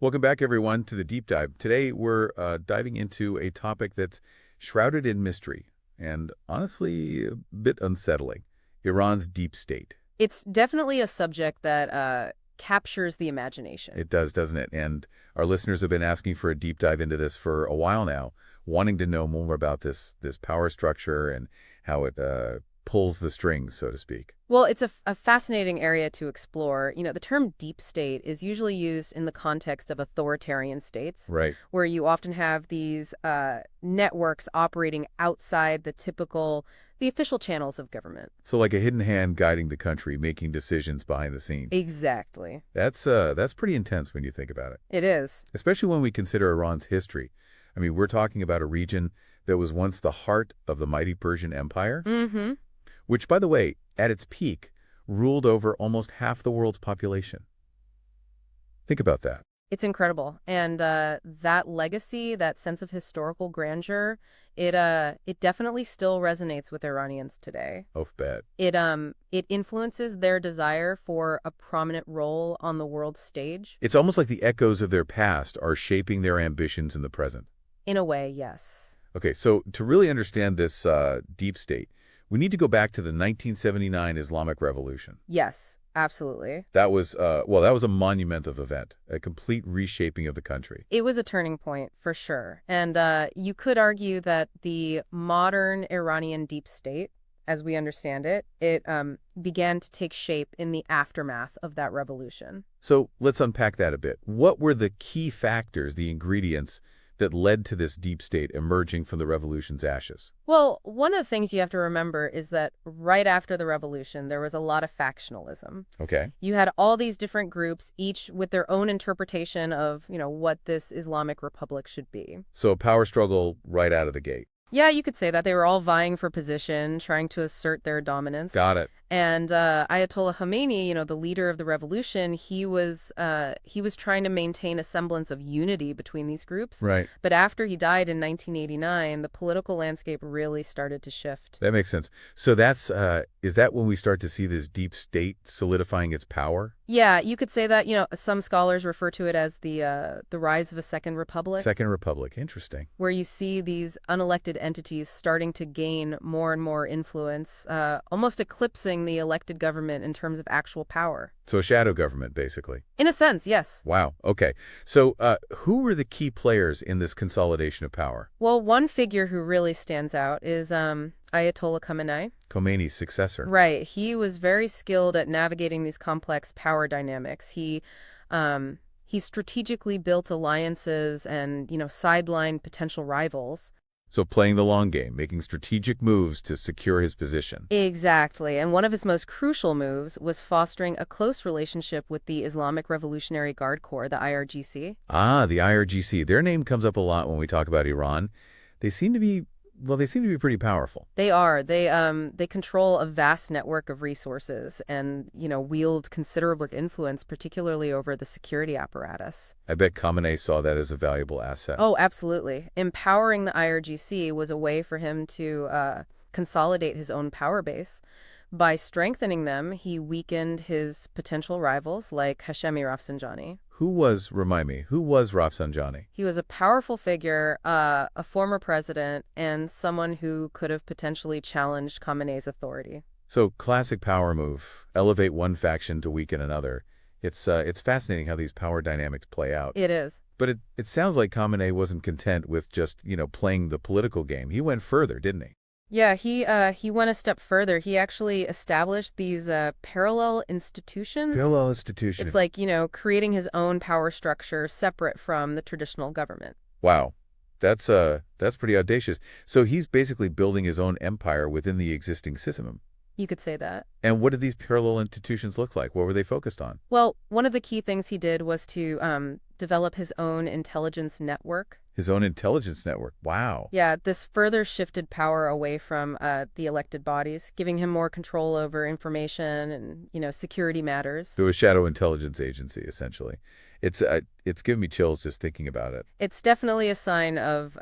Welcome back, everyone, to the Deep Dive. Today, we're diving into a topic that's shrouded in mystery and, honestly, a bit unsettling: Iran's deep state. It's definitely a subject that captures the imagination. It does, doesn't it? And our listeners have been asking for a deep dive into this for a while now, wanting to know more about this power structure and how it pulls the strings, so to speak. Well, it's a fascinating area to explore. The term deep state is usually used in the context of authoritarian states, Right. where you often have these networks operating outside the official channels of government. So like a hidden hand guiding the country, making decisions behind the scenes. Exactly. That's pretty intense when you think about it, It is. especially when we consider Iran's history. I mean, we're talking about a region that was once the heart of the mighty Persian Empire, Mm-hmm. which, by the way, at its peak, ruled over almost half the world's population. Think about that. It's incredible. And that legacy, that sense of historical grandeur, it definitely still resonates with Iranians today. Oh, bet. It influences their desire for a prominent role on the world stage. It's almost like the echoes of their past are shaping their ambitions in the present. In a way, yes. Okay, so to really understand this deep state, we need to go back to the 1979 Islamic Revolution. Yes, absolutely. That was, that was a monumental event, a complete reshaping of the country. It was a turning point for sure. And you could argue that the modern Iranian deep state, as we understand it, it began to take shape in the aftermath of that revolution. So let's unpack that a bit. What were the key factors, the ingredients, that led to this deep state emerging from the revolution's ashes? Well, one of the things you have to remember is that right after the revolution, there was a lot of factionalism. Okay. You had all these different groups, each with their own interpretation of, what this Islamic Republic should be. So a power struggle right out of the gate. Yeah, you could say that. They were all vying for position, trying to assert their dominance. Got it. And Ayatollah Khamenei, the leader of the revolution, he was trying to maintain a semblance of unity between these groups. Right. But after he died in 1989, the political landscape really started to shift. That makes sense. So is that when we start to see this deep state solidifying its power? Yeah, you could say that. Some scholars refer to it as the rise of a second republic. Second Republic. Interesting. Where you see these unelected entities starting to gain more and more influence, almost eclipsing the elected government in terms of actual power. So a shadow government, basically. In a sense, yes. Wow. Okay. So who were the key players in this consolidation of power? Well, one figure who really stands out is Ayatollah Khamenei. Khomeini's successor. Right. He was very skilled at navigating these complex power dynamics. He strategically built alliances and, sidelined potential rivals. So playing the long game, making strategic moves to secure his position. Exactly. And one of his most crucial moves was fostering a close relationship with the Islamic Revolutionary Guard Corps, the IRGC. Ah, the IRGC. Their name comes up a lot when we talk about Iran. They seem to be pretty powerful. They are. They control a vast network of resources and, wield considerable influence, particularly over the security apparatus. I bet Khamenei saw that as a valuable asset. Oh, absolutely. Empowering the IRGC was a way for him to consolidate his own power base. By strengthening them, he weakened his potential rivals like Hashemi Rafsanjani. Remind me, who was Rafsanjani? He was a powerful figure, a former president, and someone who could have potentially challenged Khamenei's authority. So classic power move, elevate one faction to weaken another. It's fascinating how these power dynamics play out. It is. But it sounds like Khamenei wasn't content with just, playing the political game. He went further, didn't he? Yeah, he went a step further. He actually established these parallel institutions. Parallel institution. It's like, creating his own power structure separate from the traditional government. Wow. That's pretty audacious. So he's basically building his own empire within the existing system. You could say that. And what did these parallel institutions look like? What were they focused on? Well, one of the key things he did was to develop his own intelligence network. His own intelligence network. Wow. Yeah, this further shifted power away from the elected bodies, giving him more control over information and, security matters. So a shadow intelligence agency, essentially. It's giving me chills just thinking about it. It's definitely a sign of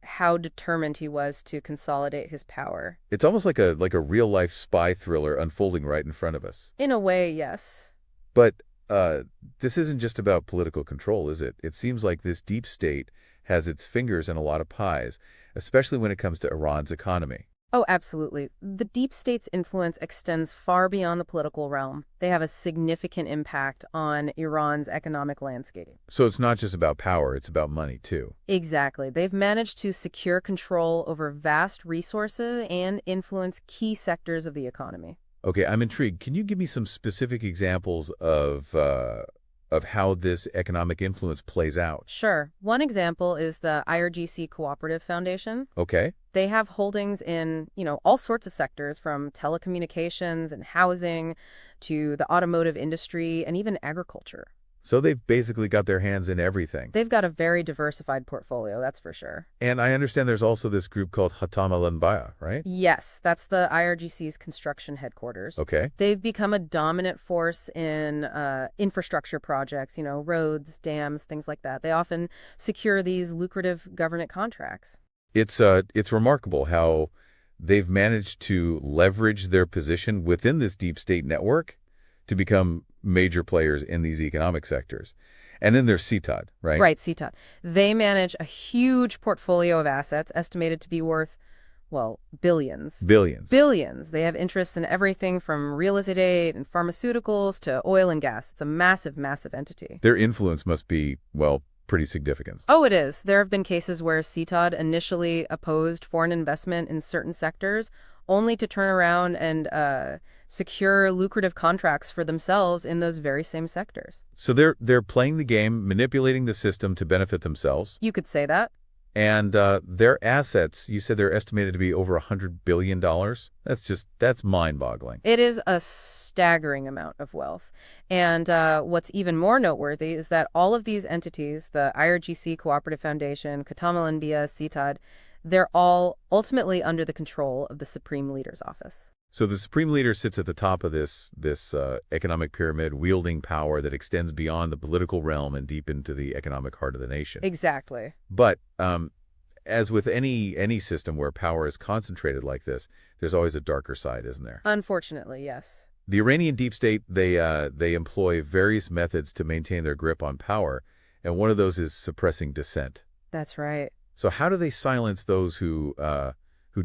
how determined he was to consolidate his power. It's almost like a real-life spy thriller unfolding right in front of us. In a way, yes. But uh, this isn't just about political control, is it? It seems like this deep state has its fingers in a lot of pies, especially when it comes to Iran's economy. Oh, absolutely. The deep state's influence extends far beyond the political realm. They have a significant impact on Iran's economic landscape. So it's not just about power, it's about money, too. Exactly. They've managed to secure control over vast resources and influence key sectors of the economy. Okay, I'm intrigued. Can you give me some specific examples of how this economic influence plays out? Sure. One example is the IRGC Cooperative Foundation. Okay. They have holdings in, all sorts of sectors from telecommunications and housing to the automotive industry and even agriculture. So they've basically got their hands in everything. They've got a very diversified portfolio, that's for sure. And I understand there's also this group called Hatam al-Anbaya, right? Yes, that's the IRGC's construction headquarters. Okay. They've become a dominant force in infrastructure projects, roads, dams, things like that. They often secure these lucrative government contracts. It's remarkable how they've managed to leverage their position within this deep state network to become major players in these economic sectors. And then there's CTOD, right? Right, CTOD. They manage a huge portfolio of assets estimated to be worth, well, billions. Billions. Billions. They have interests in everything from real estate and pharmaceuticals to oil and gas. It's a massive, massive entity. Their influence must be, well, pretty significant. Oh, it is. There have been cases where CTOD initially opposed foreign investment in certain sectors, only to turn around and secure lucrative contracts for themselves in those very same sectors. So they're playing the game, manipulating the system to benefit themselves. You could say that. And their assets, you said they're estimated to be over $100 billion. That's mind-boggling. It is a staggering amount of wealth. And what's even more noteworthy is that all of these entities, the IRGC Cooperative Foundation, Khatam al-Anbiya, CTOD, they're all ultimately under the control of the Supreme Leader's office. So the Supreme Leader sits at the top of this economic pyramid, wielding power that extends beyond the political realm and deep into the economic heart of the nation. Exactly. But as with any system where power is concentrated like this, there's always a darker side, isn't there? Unfortunately, yes. The Iranian deep state, they employ various methods to maintain their grip on power, and one of those is suppressing dissent. That's right. So how do they silence those who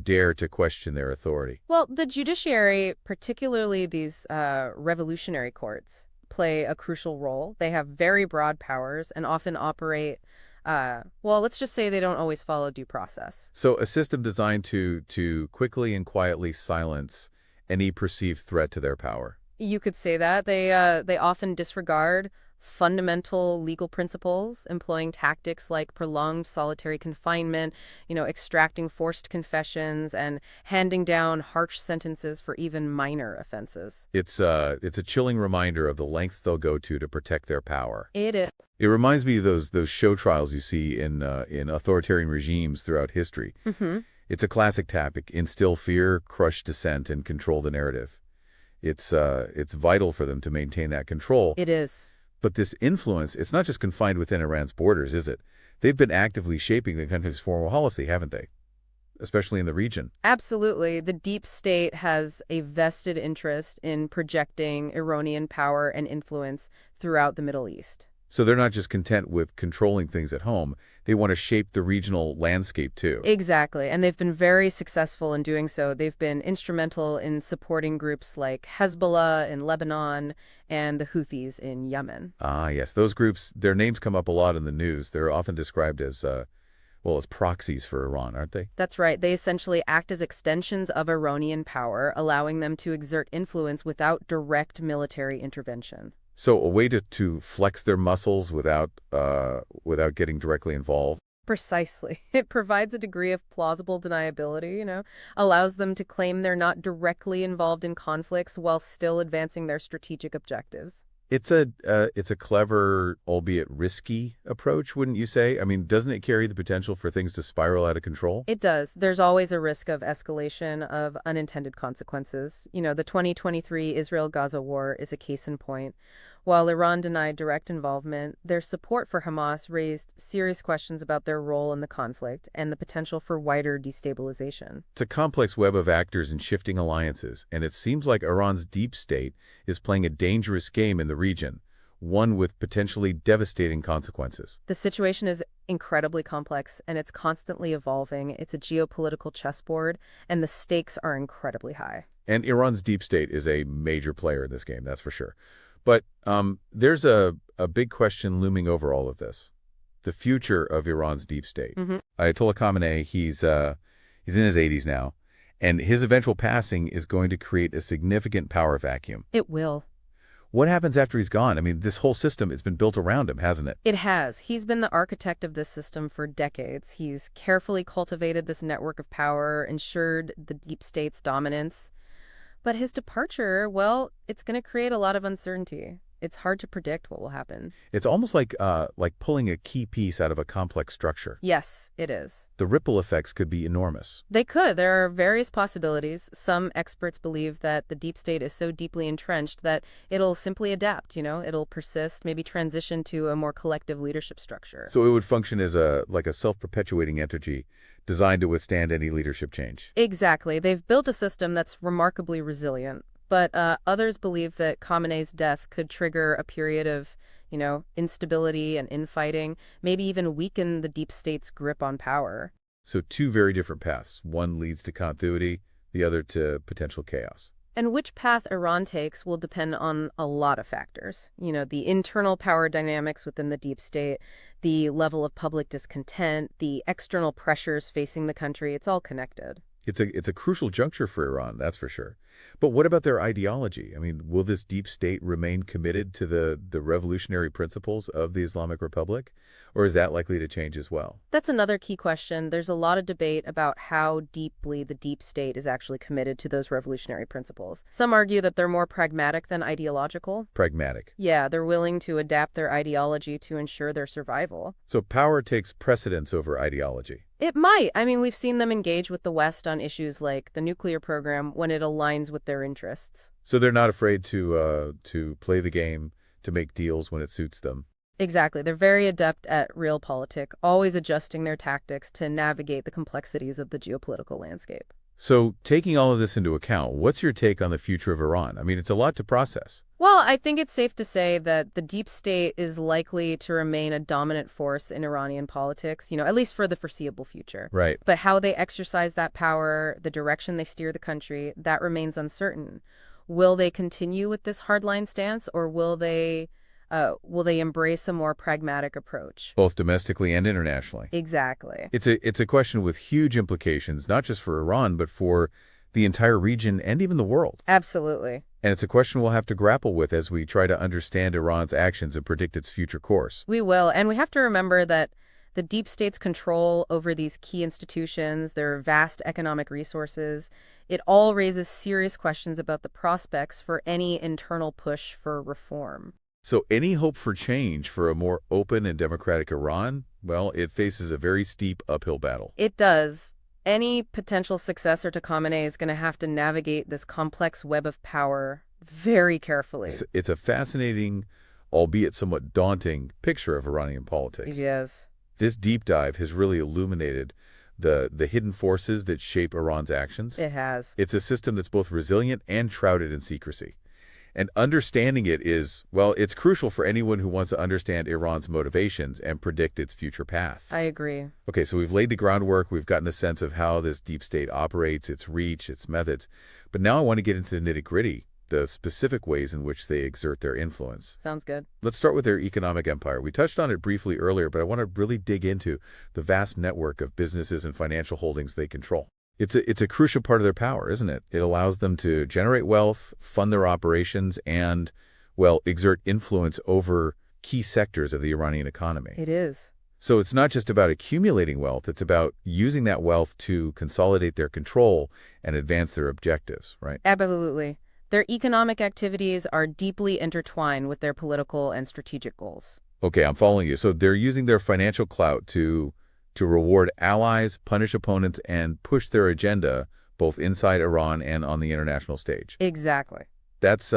dare to question their authority? Well, the judiciary, particularly these revolutionary courts, play a crucial role. They have very broad powers and often operate, let's just say they don't always follow due process. So a system designed to quickly and quietly silence any perceived threat to their power. You could say that. They often disregard fundamental legal principles, employing tactics like prolonged solitary confinement, extracting forced confessions, and handing down harsh sentences for even minor offenses. It's a chilling reminder of the lengths they'll go to protect their power. It is. It reminds me of those show trials you see in authoritarian regimes throughout history. Mm-hmm. It's a classic tactic: instill fear, crush dissent, and control the narrative. It's vital for them to maintain that control. It is. But this influence, it's not just confined within Iran's borders, is it? They've been actively shaping the country's foreign policy, haven't they? Especially in the region. Absolutely. The deep state has a vested interest in projecting Iranian power and influence throughout the Middle East. So they're not just content with controlling things at home. They want to shape the regional landscape, too. Exactly. And they've been very successful in doing so. They've been instrumental in supporting groups like Hezbollah in Lebanon and the Houthis in Yemen. Ah, yes. Those groups, their names come up a lot in the news. They're often described as proxies for Iran, aren't they? That's right. They essentially act as extensions of Iranian power, allowing them to exert influence without direct military intervention. So a way to flex their muscles without getting directly involved. Precisely. It provides a degree of plausible deniability, allows them to claim they're not directly involved in conflicts while still advancing their strategic objectives. It's a clever, albeit risky approach, wouldn't you say? I mean, doesn't it carry the potential for things to spiral out of control? It does. There's always a risk of escalation of unintended consequences. The 2023 Israel-Gaza war is a case in point. While Iran denied direct involvement, their support for Hamas raised serious questions about their role in the conflict and the potential for wider destabilization. It's a complex web of actors and shifting alliances, and it seems like Iran's deep state is playing a dangerous game in the region, one with potentially devastating consequences. The situation is incredibly complex, and it's constantly evolving. It's a geopolitical chessboard, and the stakes are incredibly high. And Iran's deep state is a major player in this game, that's for sure. But there's a big question looming over all of this: the future of Iran's deep state. Ayatollah Khamenei, he's in his 80s now, and his eventual passing is going to create a significant power vacuum. It will. What happens after he's gone? I mean, this whole system, it's been built around him, hasn't it? It has. He's been the architect of this system for decades. He's carefully cultivated this network of power, ensured the deep state's dominance. But his departure, well, it's going to create a lot of uncertainty. It's hard to predict what will happen. It's almost like pulling a key piece out of a complex structure. Yes, it is. The ripple effects could be enormous. They could. There are various possibilities. Some experts believe that the deep state is so deeply entrenched that it'll simply adapt, it'll persist, maybe transition to a more collective leadership structure. So it would function as a self-perpetuating entity designed to withstand any leadership change. Exactly. They've built a system that's remarkably resilient. But others believe that Khamenei's death could trigger a period of, instability and infighting, maybe even weaken the deep state's grip on power. So two very different paths. One leads to continuity, the other to potential chaos. And which path Iran takes will depend on a lot of factors. The internal power dynamics within the deep state, the level of public discontent, the external pressures facing the country. It's all connected. It's a crucial juncture for Iran, that's for sure. But what about their ideology? I mean, will this deep state remain committed to the revolutionary principles of the Islamic Republic? Or is that likely to change as well? That's another key question. There's a lot of debate about how deeply the deep state is actually committed to those revolutionary principles. Some argue that they're more pragmatic than ideological. Pragmatic. Yeah, they're willing to adapt their ideology to ensure their survival. So power takes precedence over ideology. It might. I mean, we've seen them engage with the West on issues like the nuclear program when it aligns with their interests. So they're not afraid to play the game, to make deals when it suits them. Exactly. They're very adept at realpolitik, always adjusting their tactics to navigate the complexities of the geopolitical landscape. So taking all of this into account, what's your take on the future of Iran? I mean, it's a lot to process. Well, I think it's safe to say that the deep state is likely to remain a dominant force in Iranian politics, at least for the foreseeable future. Right. But how they exercise that power, the direction they steer the country, that remains uncertain. Will they continue with this hardline stance, or will they embrace a more pragmatic approach? Both domestically and internationally. Exactly. It's a question with huge implications, not just for Iran, but for the entire region and even the world. Absolutely. And it's a question we'll have to grapple with as we try to understand Iran's actions and predict its future course. We will. And we have to remember that the deep state's control over these key institutions, their vast economic resources, it all raises serious questions about the prospects for any internal push for reform. So any hope for change for a more open and democratic Iran, well, it faces a very steep uphill battle. It does. Any potential successor to Khamenei is going to have to navigate this complex web of power very carefully. It's a fascinating, albeit somewhat daunting, picture of Iranian politics. Yes. This deep dive has really illuminated the hidden forces that shape Iran's actions. It has. It's a system that's both resilient and shrouded in secrecy. And understanding it is, well, it's crucial for anyone who wants to understand Iran's motivations and predict its future path. I agree. Okay, so we've laid the groundwork. We've gotten a sense of how this deep state operates, its reach, its methods. But now I want to get into the nitty-gritty, the specific ways in which they exert their influence. Sounds good. Let's start with their economic empire. We touched on it briefly earlier, but I want to really dig into the vast network of businesses and financial holdings they control. It's a crucial part of their power, isn't it? It allows them to generate wealth, fund their operations, and, well, exert influence over key sectors of the Iranian economy. It is. So it's not just about accumulating wealth, it's about using that wealth to consolidate their control and advance their objectives, right? Absolutely. Their economic activities are deeply intertwined with their political and strategic goals. Okay, I'm following you. So they're using their financial clout to reward allies, punish opponents, and push their agenda both inside Iran and on the international stage. Exactly. That's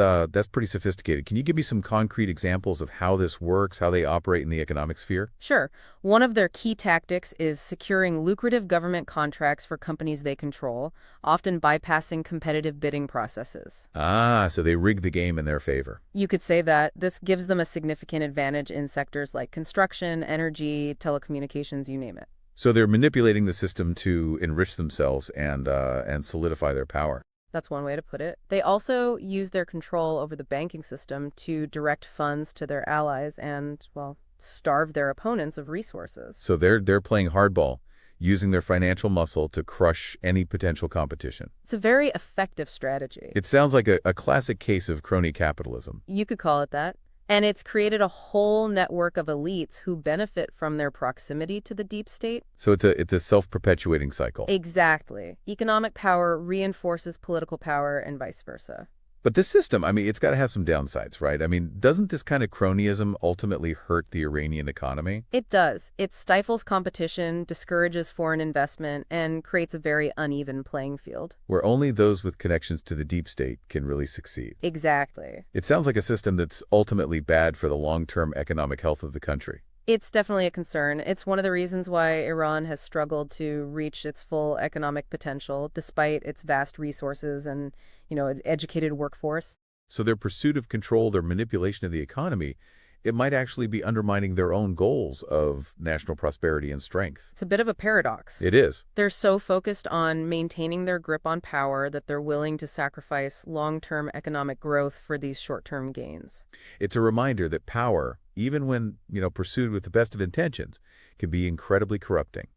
pretty sophisticated. Can you give me some concrete examples of how this works, how they operate in the economic sphere? Sure. One of their key tactics is securing lucrative government contracts for companies they control, often bypassing competitive bidding processes. Ah, so they rig the game in their favor. You could say that this gives them a significant advantage in sectors like construction, energy, telecommunications, you name it. So they're manipulating the system to enrich themselves and solidify their power. That's one way to put it. They also use their control over the banking system to direct funds to their allies and, well, starve their opponents of resources. So they're playing hardball, using their financial muscle to crush any potential competition. It's a very effective strategy. It sounds like a classic case of crony capitalism. You could call it that. And it's created a whole network of elites who benefit from their proximity to the deep state. So it's a self-perpetuating cycle. Exactly. Economic power reinforces political power and vice versa. But this system, I mean, it's got to have some downsides, right? I mean, doesn't this kind of cronyism ultimately hurt the Iranian economy? It does. It stifles competition, discourages foreign investment, and creates a very uneven playing field. Where only those with connections to the deep state can really succeed. Exactly. It sounds like a system that's ultimately bad for the long-term economic health of the country. It's definitely a concern. It's one of the reasons why Iran has struggled to reach its full economic potential, despite its vast resources and, an educated workforce. So their pursuit of control, their manipulation of the economy, it might actually be undermining their own goals of national prosperity and strength. It's a bit of a paradox. It is. They're so focused on maintaining their grip on power that they're willing to sacrifice long-term economic growth for these short-term gains. It's a reminder that power, even when, pursued with the best of intentions, can be incredibly corrupting.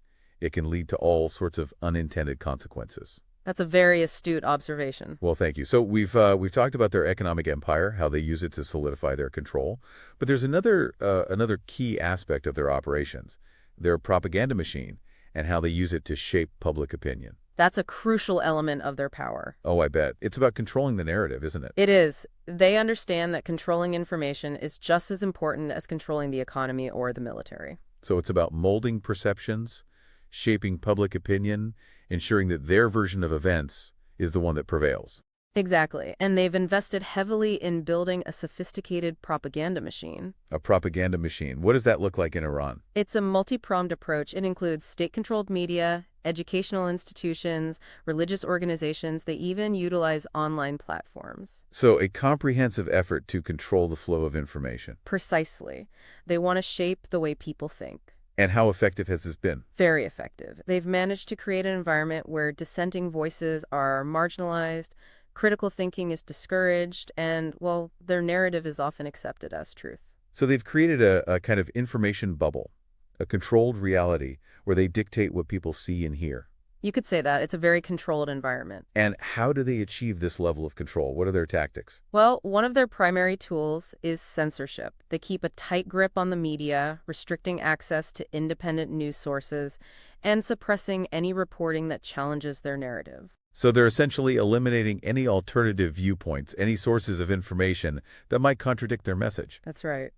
It can lead to all sorts of unintended consequences. That's a very astute observation. Well, thank you. So we've talked about their economic empire, how they use it to solidify their control. But there's another key aspect of their operations, their propaganda machine, and how they use it to shape public opinion. That's a crucial element of their power. Oh, I bet. It's about controlling the narrative, isn't it? It is. They understand that controlling information is just as important as controlling the economy or the military. So it's about molding perceptions, shaping public opinion, ensuring that their version of events is the one that prevails. Exactly. And they've invested heavily in building a sophisticated propaganda machine. A propaganda machine. What does that look like in Iran? It's a multi-pronged approach. It includes state-controlled media, educational institutions, religious organizations. They even utilize online platforms. So a comprehensive effort to control the flow of information. Precisely. They want to shape the way people think. And how effective has this been? Very effective. They've managed to create an environment where dissenting voices are marginalized, critical thinking is discouraged, and, well, their narrative is often accepted as truth. So they've created a kind of information bubble, a controlled reality where they dictate what people see and hear. You could say that. It's a very controlled environment. And how do they achieve this level of control? What are their tactics? Well, one of their primary tools is censorship. They keep a tight grip on the media, restricting access to independent news sources, and suppressing any reporting that challenges their narrative. So they're essentially eliminating any alternative viewpoints, any sources of information that might contradict their message. That's right.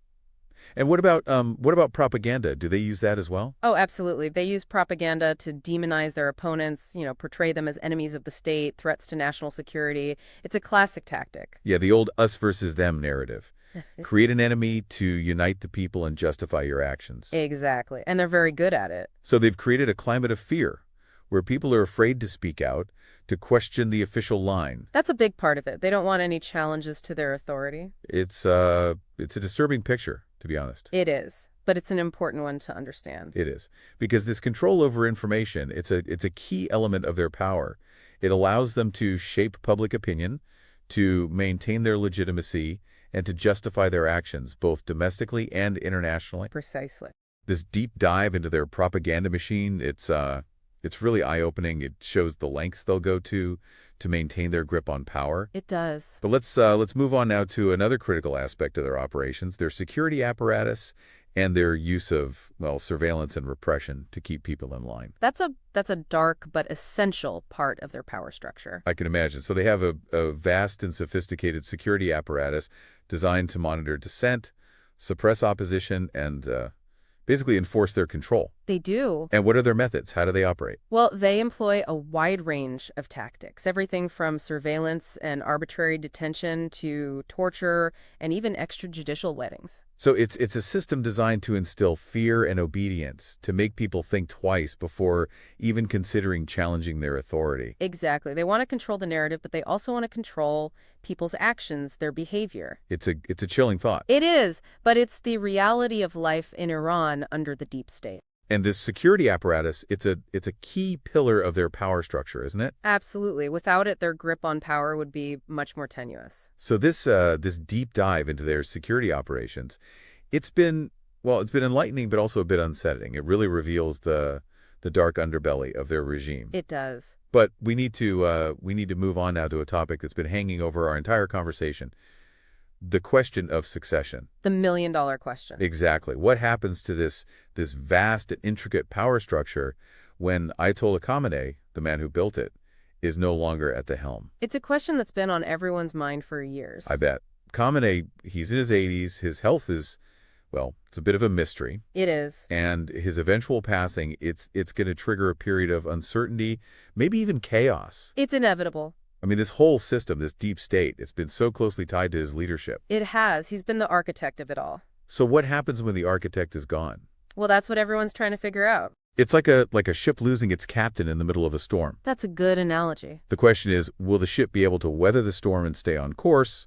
And what about propaganda? Do they use that as well? Oh, absolutely. They use propaganda to demonize their opponents, portray them as enemies of the state, threats to national security. It's a classic tactic. Yeah, the old us versus them narrative. Create an enemy to unite the people and justify your actions. Exactly. And they're very good at it. So they've created a climate of fear where people are afraid to speak out, to question the official line. That's a big part of it. They don't want any challenges to their authority. It's a disturbing picture, to be honest. It is, but it's an important one to understand. It is. Because this control over information, it's a key element of their power. It allows them to shape public opinion, to maintain their legitimacy, and to justify their actions, both domestically and internationally. Precisely. This deep dive into their propaganda machine, it's really eye-opening. It shows the lengths they'll go to maintain their grip on power. It does. But let's move on now to another critical aspect of their operations, their security apparatus and their use of, well, surveillance and repression to keep people in line. That's a dark but essential part of their power structure. I can imagine. So they have a vast and sophisticated security apparatus designed to monitor dissent, suppress opposition, and basically enforce their control. They do. And what are their methods? How do they operate? Well, they employ a wide range of tactics, everything from surveillance and arbitrary detention to torture and even extrajudicial weddings. So it's a system designed to instill fear and obedience, to make people think twice before even considering challenging their authority. Exactly. They want to control the narrative, but they also want to control people's actions, their behavior. It's a chilling thought. It is, but it's the reality of life in Iran under the deep state. And this security apparatus, it's a key pillar of their power structure, isn't it? Absolutely. Without it, their grip on power would be much more tenuous. So this deep dive into their security operations, it's been enlightening, but also a bit unsettling. It really reveals the dark underbelly of their regime. It does. But we need to move on now to a topic that's been hanging over our entire conversation. The question of succession. The million-dollar question. Exactly. What happens to this vast and intricate power structure when Ayatollah Khamenei, the man who built it, is no longer at the helm? It's a question that's been on everyone's mind for years. I bet. Khamenei, he's in his 80s. His health is, well, it's a bit of a mystery. It is. And his eventual passing, it's going to trigger a period of uncertainty, maybe even chaos. It's inevitable. I mean, this whole system, this deep state, it's been so closely tied to his leadership. It has. He's been the architect of it all. So what happens when the architect is gone? Well, that's what everyone's trying to figure out. It's like a ship losing its captain in the middle of a storm. That's a good analogy. The question is, will the ship be able to weather the storm and stay on course,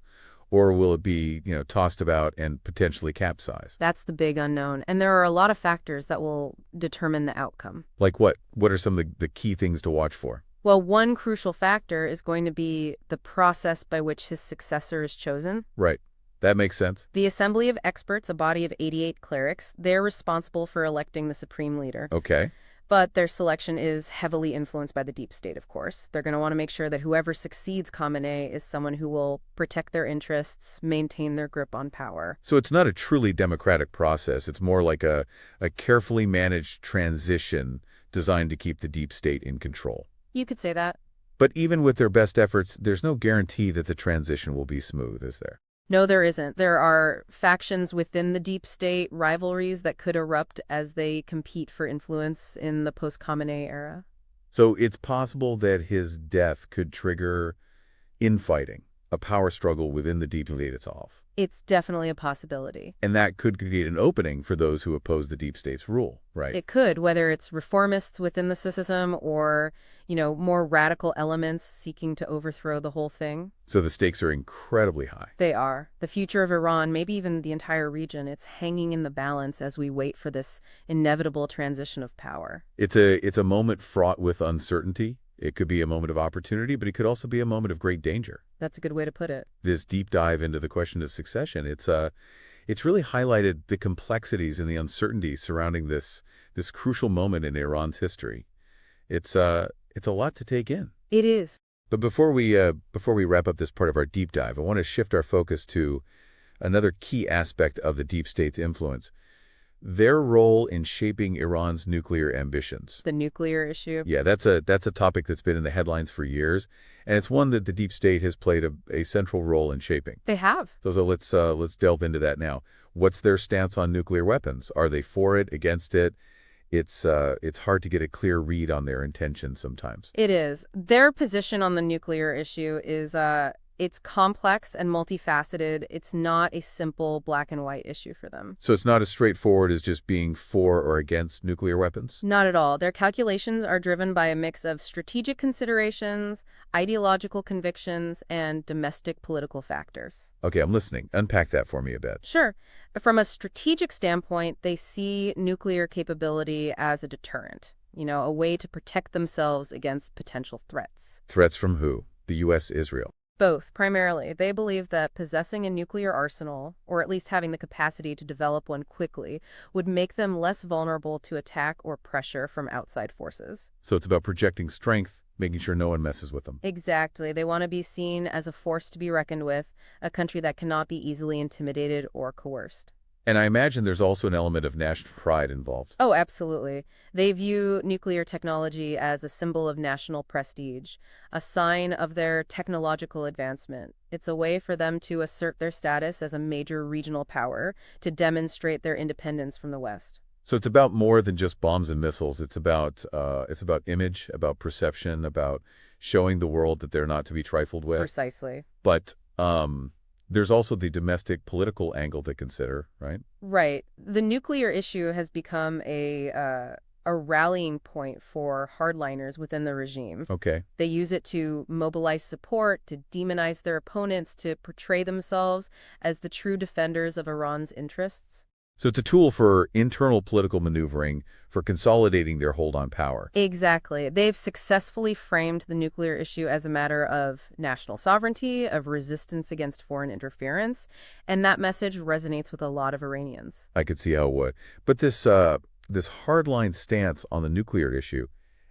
or will it be, tossed about and potentially capsize? That's the big unknown. And there are a lot of factors that will determine the outcome. Like what? What are some of the key things to watch for? Well, one crucial factor is going to be the process by which his successor is chosen. Right. That makes sense. The Assembly of Experts, a body of 88 clerics, they're responsible for electing the supreme leader. Okay. But their selection is heavily influenced by the deep state, of course. They're going to want to make sure that whoever succeeds Khamenei is someone who will protect their interests, maintain their grip on power. So it's not a truly democratic process. It's more like a carefully managed transition designed to keep the deep state in control. You could say that. But even with their best efforts, there's no guarantee that the transition will be smooth, is there? No, there isn't. There are factions within the deep state, rivalries that could erupt as they compete for influence in the post-Khamenei era. So it's possible that his death could trigger infighting, a power struggle within the deep state itself. It's definitely a possibility. And that could create an opening for those who oppose the deep state's rule, right? It could, whether it's reformists within the system or, more radical elements seeking to overthrow the whole thing. So the stakes are incredibly high. They are. The future of Iran, maybe even the entire region, it's hanging in the balance as we wait for this inevitable transition of power. It's a moment fraught with uncertainty. It could be a moment of opportunity, but it could also be a moment of great danger. That's a good way to put it. This deep dive into the question of succession, it's really highlighted the complexities and the uncertainties surrounding this crucial moment in Iran's history. It's a lot to take in. It is. But before we wrap up this part of our deep dive, I want to shift our focus to another key aspect of the deep state's influence. Their role in shaping Iran's nuclear ambitions. The nuclear issue? Yeah, that's a topic that's been in the headlines for years, and it's one that the deep state has played a central role in shaping. They have. So let's delve into that now. What's their stance on nuclear weapons? Are they for it, against it? It's hard to get a clear read on their intentions sometimes. It is. Their position on the nuclear issue is it's complex and multifaceted. It's not a simple black and white issue for them. So it's not as straightforward as just being for or against nuclear weapons? Not at all. Their calculations are driven by a mix of strategic considerations, ideological convictions, and domestic political factors. Okay, I'm listening. Unpack that for me a bit. Sure. From a strategic standpoint, they see nuclear capability as a deterrent, a way to protect themselves against potential threats. Threats from who? The U.S., Israel? Both, primarily. They believe that possessing a nuclear arsenal, or at least having the capacity to develop one quickly, would make them less vulnerable to attack or pressure from outside forces. So it's about projecting strength, making sure no one messes with them. Exactly. They want to be seen as a force to be reckoned with, a country that cannot be easily intimidated or coerced. And I imagine there's also an element of national pride involved. Oh, absolutely. They view nuclear technology as a symbol of national prestige, a sign of their technological advancement. It's a way for them to assert their status as a major regional power, to demonstrate their independence from the West. So it's about more than just bombs and missiles. It's about image, about perception, about showing the world that they're not to be trifled with. Precisely. But there's also the domestic political angle to consider, right? Right. The nuclear issue has become a rallying point for hardliners within the regime. Okay. They use it to mobilize support, to demonize their opponents, to portray themselves as the true defenders of Iran's interests. So it's a tool for internal political maneuvering, for consolidating their hold on power. Exactly. They've successfully framed the nuclear issue as a matter of national sovereignty, of resistance against foreign interference, and that message resonates with a lot of Iranians. I could see how it would. But this hardline stance on the nuclear issue,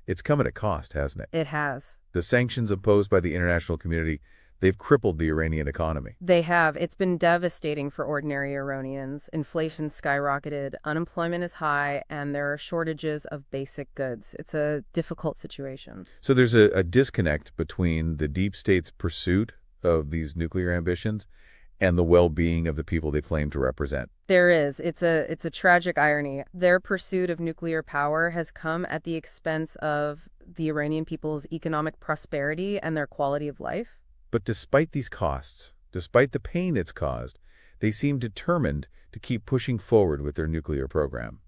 it's come at a cost, hasn't it? It has. The sanctions imposed by the international community, they've crippled the Iranian economy. They have. It's been devastating for ordinary Iranians. Inflation skyrocketed, unemployment is high, and there are shortages of basic goods. It's a difficult situation. So there's a disconnect between the deep state's pursuit of these nuclear ambitions and the well-being of the people they claim to represent. There is. It's a tragic irony. Their pursuit of nuclear power has come at the expense of the Iranian people's economic prosperity and their quality of life. But despite these costs, despite the pain it's caused, they seem determined to keep pushing forward with their nuclear program.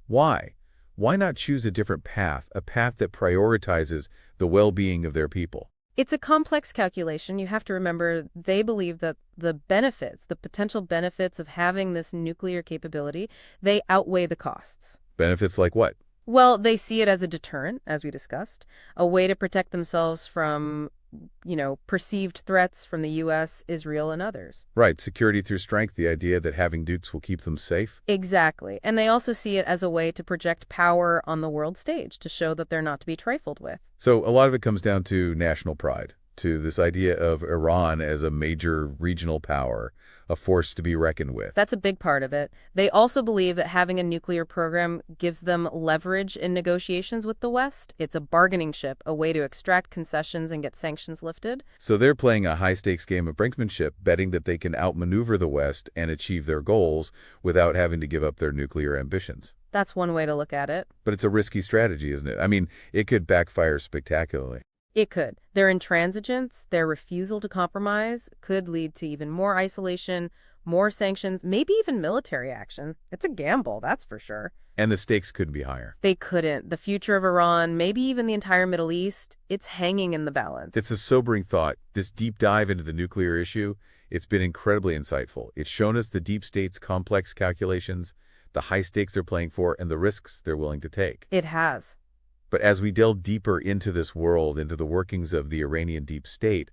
Why? Why not choose a different path, a path that prioritizes the well-being of their people? It's a complex calculation. You have to remember they believe that the benefits, the potential benefits of having this nuclear capability, they outweigh the costs. Benefits like what? Well, they see it as a deterrent, as we discussed, a way to protect themselves from, perceived threats from the U.S., Israel, and others. Right, security through strength, the idea that having nukes will keep them safe. Exactly. And they also see it as a way to project power on the world stage, to show that they're not to be trifled with. So a lot of it comes down to national pride, to this idea of Iran as a major regional power, a force to be reckoned with. That's a big part of it. They also believe that having a nuclear program gives them leverage in negotiations with the West. It's a bargaining chip, a way to extract concessions and get sanctions lifted. So they're playing a high-stakes game of brinksmanship, betting that they can outmaneuver the West and achieve their goals without having to give up their nuclear ambitions. That's one way to look at it. But it's a risky strategy, isn't it? I mean, it could backfire spectacularly. It could. Their intransigence, their refusal to compromise, could lead to even more isolation, more sanctions, maybe even military action. It's a gamble, that's for sure. And the stakes couldn't be higher. They couldn't. The future of Iran, maybe even the entire Middle East, it's hanging in the balance. It's a sobering thought. This deep dive into the nuclear issue, it's been incredibly insightful. It's shown us the deep state's complex calculations, the high stakes they're playing for, and the risks they're willing to take. It has. But as we delve deeper into this world, into the workings of the Iranian deep state,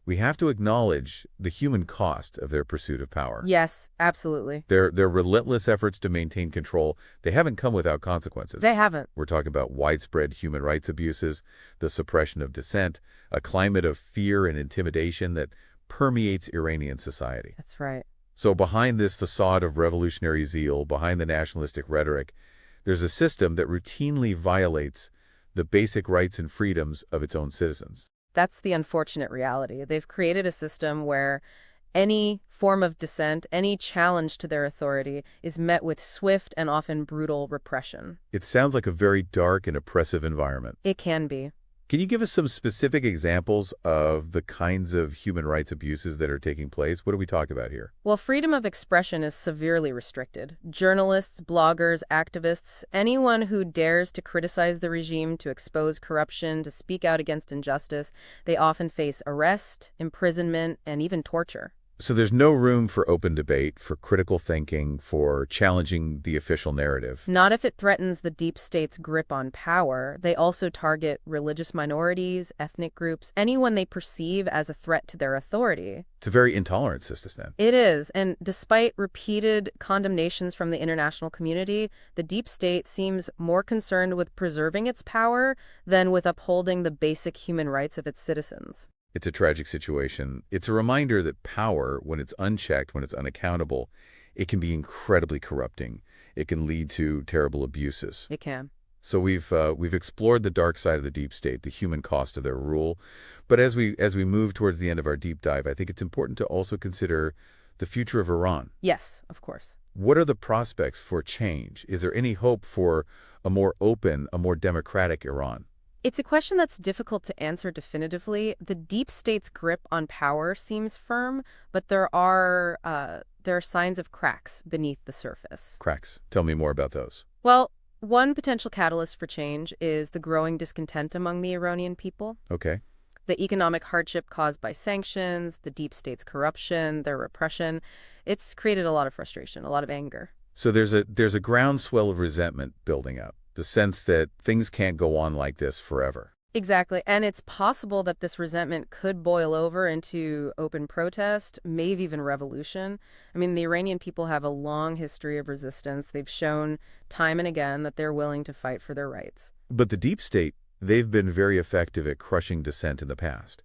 we have to acknowledge the human cost of their pursuit of power. Yes, absolutely. Their relentless efforts to maintain control, they haven't come without consequences. They haven't. We're talking about widespread human rights abuses, the suppression of dissent, a climate of fear and intimidation that permeates Iranian society. That's right. So behind this facade of revolutionary zeal, behind the nationalistic rhetoric, there's a system that routinely violates the basic rights and freedoms of its own citizens. That's the unfortunate reality. They've created a system where any form of dissent, any challenge to their authority is met with swift and often brutal repression. It sounds like a very dark and oppressive environment. It can be. Can you give us some specific examples of the kinds of human rights abuses that are taking place? What are we talking about here? Well, freedom of expression is severely restricted. Journalists, bloggers, activists, anyone who dares to criticize the regime, to expose corruption, to speak out against injustice, they often face arrest, imprisonment, and even torture. So there's no room for open debate, for critical thinking, for challenging the official narrative. Not if it threatens the deep state's grip on power. They also target religious minorities, ethnic groups, anyone they perceive as a threat to their authority. It's a very intolerant system. It is, and despite repeated condemnations from the international community, the deep state seems more concerned with preserving its power than with upholding the basic human rights of its citizens. It's a tragic situation. It's a reminder that power, when it's unchecked, when it's unaccountable, it can be incredibly corrupting. It can lead to terrible abuses. It can. So we've explored the dark side of the deep state, the human cost of their rule. But as we move towards the end of our deep dive, I think it's important to also consider the future of Iran. Yes, of course. What are the prospects for change? Is there any hope for a more open, a more democratic Iran? It's a question that's difficult to answer definitively. The deep state's grip on power seems firm, but there are signs of cracks beneath the surface. Cracks. Tell me more about those. Well, one potential catalyst for change is the growing discontent among the Iranian people. Okay. The economic hardship caused by sanctions, the deep state's corruption, their repression, it's created a lot of frustration, a lot of anger. So there's a groundswell of resentment building up, the sense that things can't go on like this forever. Exactly. And it's possible that this resentment could boil over into open protest, maybe even revolution. I mean, the Iranian people have a long history of resistance. They've shown time and again that they're willing to fight for their rights. But the deep state, they've been very effective at crushing dissent in the past.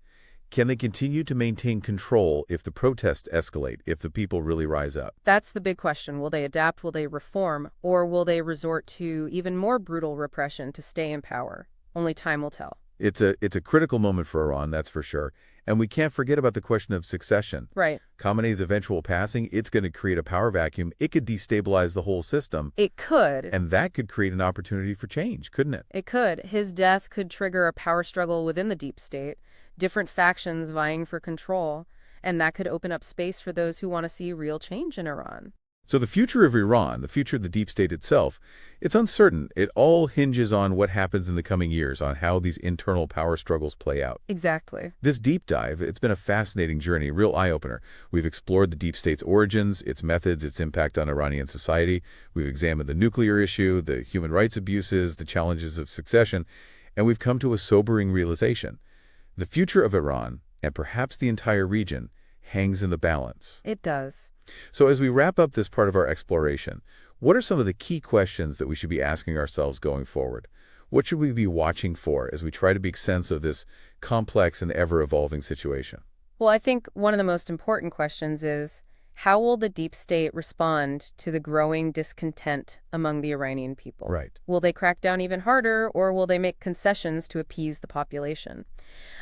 Can they continue to maintain control if the protests escalate, if the people really rise up? That's the big question. Will they adapt? Will they reform? Or will they resort to even more brutal repression to stay in power? Only time will tell. It's a critical moment for Iran, that's for sure. And we can't forget about the question of succession. Right. Khamenei's eventual passing, it's going to create a power vacuum. It could destabilize the whole system. It could. And that could create an opportunity for change, couldn't it? It could. His death could trigger a power struggle within the deep state, different factions vying for control, and that could open up space for those who want to see real change in Iran. So the future of Iran, the future of the deep state itself, it's uncertain. It all hinges on what happens in the coming years, on how these internal power struggles play out. Exactly. This deep dive, it's been a fascinating journey, a real eye-opener. We've explored the deep state's origins, its methods, its impact on Iranian society. We've examined the nuclear issue, the human rights abuses, the challenges of succession, and we've come to a sobering realization. The future of Iran, and perhaps the entire region, hangs in the balance. It does. So as we wrap up this part of our exploration, what are some of the key questions that we should be asking ourselves going forward? What should we be watching for as we try to make sense of this complex and ever-evolving situation? Well, I think one of the most important questions is, how will the deep state respond to the growing discontent among the Iranian people? Right. Will they crack down even harder, or will they make concessions to appease the population?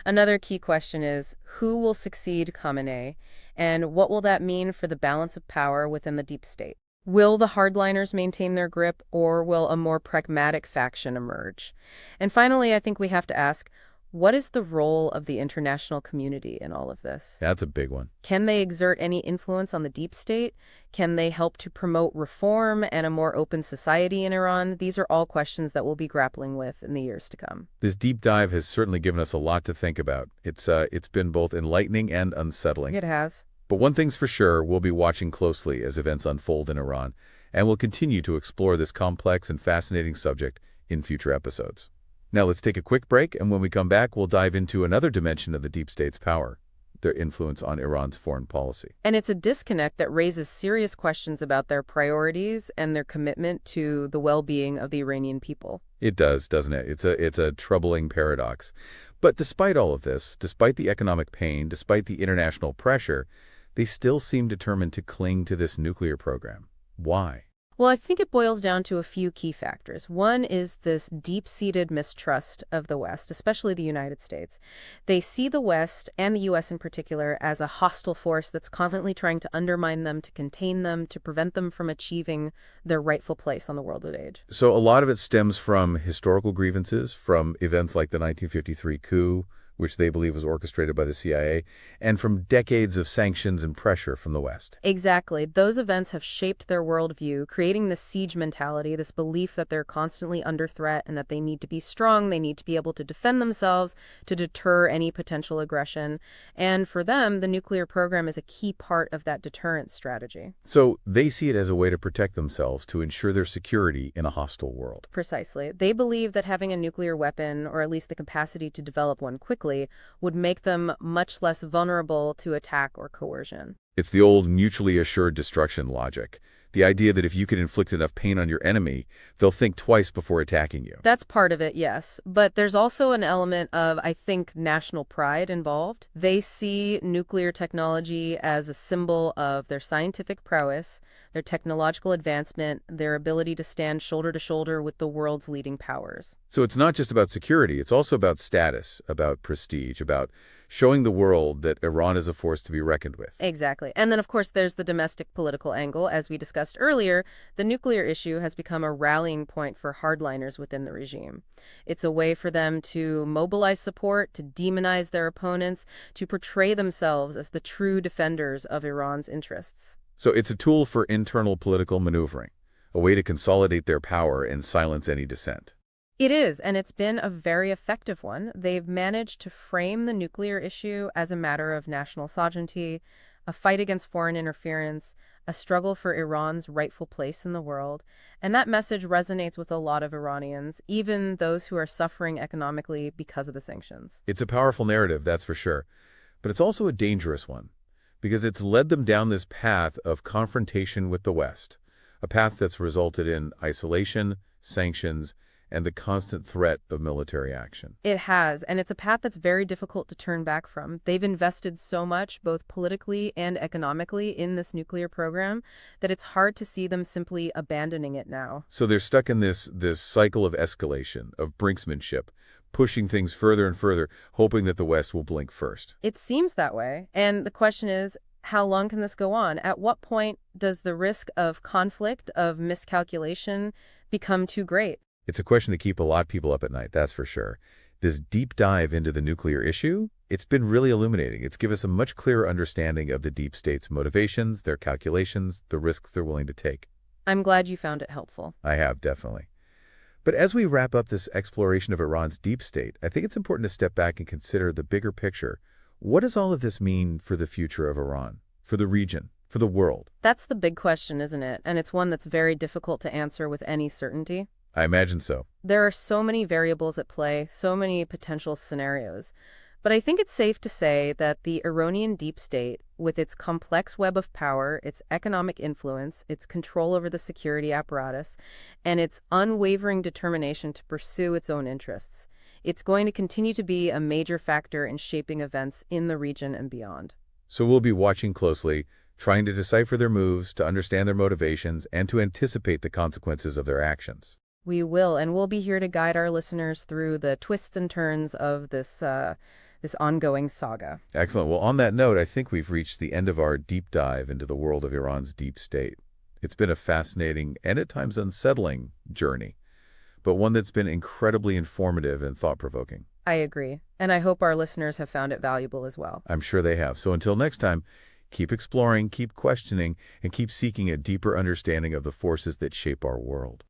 Another key question is, who will succeed Khamenei, and what will that mean for the balance of power within the deep state? Will the hardliners maintain their grip, or will a more pragmatic faction emerge? And finally, I think we have to ask, what is the role of the international community in all of this? That's a big one. Can they exert any influence on the deep state? Can they help to promote reform and a more open society in Iran? These are all questions that we'll be grappling with in the years to come. This deep dive has certainly given us a lot to think about. It's been both enlightening and unsettling. It has. But one thing's for sure, we'll be watching closely as events unfold in Iran, and we'll continue to explore this complex and fascinating subject in future episodes. Now let's take a quick break, and when we come back, we'll dive into another dimension of the deep state's power, their influence on Iran's foreign policy. And it's a disconnect that raises serious questions about their priorities and their commitment to the well-being of the Iranian people. It does, doesn't it? It's a troubling paradox. But despite all of this, despite the economic pain, despite the international pressure, they still seem determined to cling to this nuclear program. Why? Well, I think it boils down to a few key factors. One is this deep-seated mistrust of the West, especially the United States. They see the West, and the U.S. in particular, as a hostile force that's constantly trying to undermine them, to contain them, to prevent them from achieving their rightful place on the world stage. So a lot of it stems from historical grievances, from events like the 1953 coup, which they believe was orchestrated by the CIA, and from decades of sanctions and pressure from the West. Exactly. Those events have shaped their worldview, creating this siege mentality, this belief that they're constantly under threat and that they need to be strong, they need to be able to defend themselves to deter any potential aggression. And for them, the nuclear program is a key part of that deterrence strategy. So they see it as a way to protect themselves, to ensure their security in a hostile world. Precisely. They believe that having a nuclear weapon, or at least the capacity to develop one quickly, would make them much less vulnerable to attack or coercion. It's the old mutually assured destruction logic. The idea that if you can inflict enough pain on your enemy, they'll think twice before attacking you. That's part of it, yes. But there's also an element of, I think, national pride involved. They see nuclear technology as a symbol of their scientific prowess, their technological advancement, their ability to stand shoulder to shoulder with the world's leading powers. So it's not just about security, it's also about status, about prestige, about showing the world that Iran is a force to be reckoned with. Exactly. And then, of course, there's the domestic political angle. As we discussed earlier, the nuclear issue has become a rallying point for hardliners within the regime. It's a way for them to mobilize support, to demonize their opponents, to portray themselves as the true defenders of Iran's interests. So it's a tool for internal political maneuvering, a way to consolidate their power and silence any dissent. It is, and it's been a very effective one. They've managed to frame the nuclear issue as a matter of national sovereignty, a fight against foreign interference, a struggle for Iran's rightful place in the world. And that message resonates with a lot of Iranians, even those who are suffering economically because of the sanctions. It's a powerful narrative, that's for sure. But it's also a dangerous one, because it's led them down this path of confrontation with the West, a path that's resulted in isolation, sanctions, and the constant threat of military action. It has, and it's a path that's very difficult to turn back from. They've invested so much, both politically and economically, in this nuclear program that it's hard to see them simply abandoning it now. So they're stuck in this cycle of escalation, of brinksmanship, pushing things further and further, hoping that the West will blink first. It seems that way, and the question is, how long can this go on? At what point does the risk of conflict, of miscalculation, become too great? It's a question to keep a lot of people up at night, that's for sure. This deep dive into the nuclear issue, it's been really illuminating. It's given us a much clearer understanding of the deep state's motivations, their calculations, the risks they're willing to take. I'm glad you found it helpful. I have, definitely. But as we wrap up this exploration of Iran's deep state, I think it's important to step back and consider the bigger picture. What does all of this mean for the future of Iran, for the region, for the world? That's the big question, isn't it? And it's one that's very difficult to answer with any certainty. I imagine so. There are so many variables at play, so many potential scenarios. But I think it's safe to say that the Iranian deep state, with its complex web of power, its economic influence, its control over the security apparatus, and its unwavering determination to pursue its own interests, it's going to continue to be a major factor in shaping events in the region and beyond. So we'll be watching closely, trying to decipher their moves, to understand their motivations, and to anticipate the consequences of their actions. We will, and we'll be here to guide our listeners through the twists and turns of this ongoing saga. Excellent. Well, on that note, I think we've reached the end of our deep dive into the world of Iran's deep state. It's been a fascinating and at times unsettling journey, but one that's been incredibly informative and thought-provoking. I agree, and I hope our listeners have found it valuable as well. I'm sure they have. So until next time, keep exploring, keep questioning, and keep seeking a deeper understanding of the forces that shape our world.